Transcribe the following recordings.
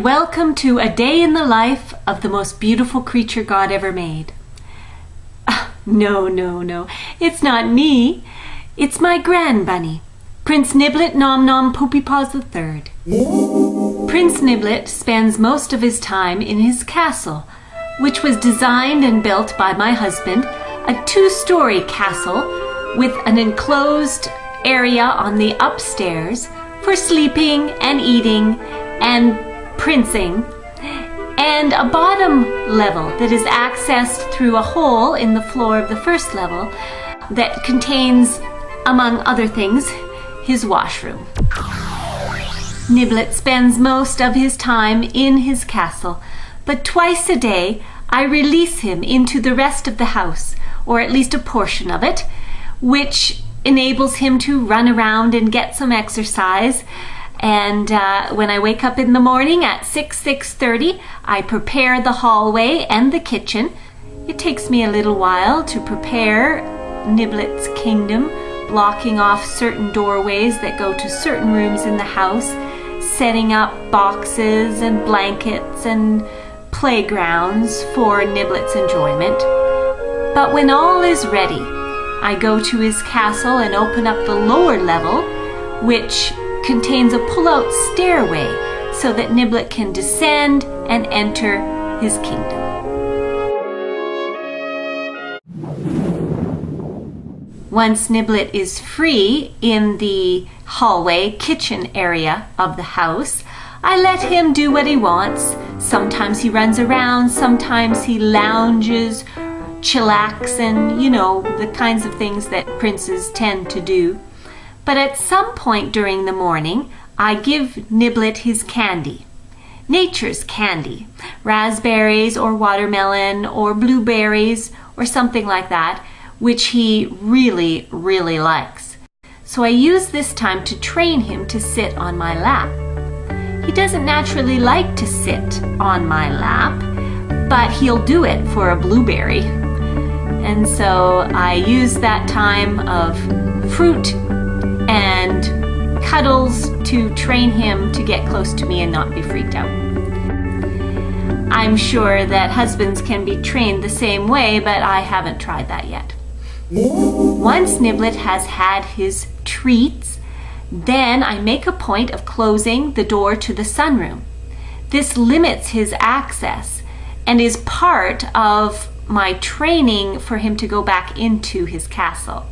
welcome to a day in the life of the most beautiful creature God ever made. No, it's not me. It's my grand-bunny, Prince Niblet Nom Nom Poopy Paws III. Prince Niblet spends most of his time in his castle, which was designed and built by my husband, a two-story castle with an enclosed area on the upstairs for sleeping and eating and princing, and a bottom level that is accessed through a hole in the floor of the first level that contains, among other things, his washroom. Niblet spends most of his time in his castle, but twice a day I release him into the rest of the house, or at least a portion of it, which enables him to run around and get some exercise. And when I wake up in the morning at 6:30, I prepare the hallway and the kitchen. It takes me a little while to prepare Niblet's kingdom, blocking off certain doorways that go to certain rooms in the house, setting up boxes and blankets and playgrounds for Niblet's enjoyment. But when all is ready, I go to his castle and open up the lower level, which contains a pull-out stairway so that Niblet can descend and enter his kingdom. Once Niblet is free in the hallway kitchen area of the house, I let him do what he wants. Sometimes he runs around, sometimes he lounges, chillax, and the kinds of things that princes tend to do. But at some point during the morning, I give Niblet his candy. Nature's candy. Raspberries or watermelon or blueberries or something like that, which he really, really likes. So I use this time to train him to sit on my lap. He doesn't naturally like to sit on my lap, but he'll do it for a blueberry. And so I use that time of fruit and cuddles to train him to get close to me and not be freaked out. I'm sure that husbands can be trained the same way, but I haven't tried that yet. Once Niblet has had his treats, then I make a point of closing the door to the sunroom. This limits his access and is part of my training for him to go back into his castle.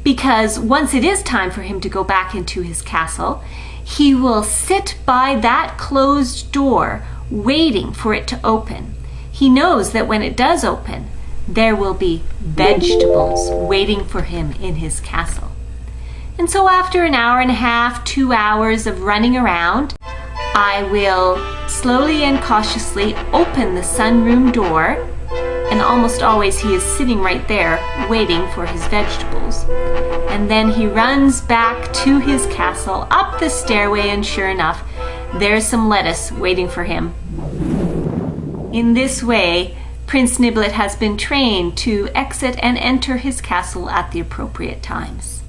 Because once it is time for him to go back into his castle, he will sit by that closed door waiting for it to open. He knows that when it does open, there will be vegetables waiting for him in his castle. And so after an hour and a half, 2 hours of running around, I will slowly and cautiously open the sunroom door, and almost always he is sitting right there waiting for his vegetables. And then he runs back to his castle, up the stairway, and sure enough, there's some lettuce waiting for him. In this way, Prince Niblet has been trained to exit and enter his castle at the appropriate times.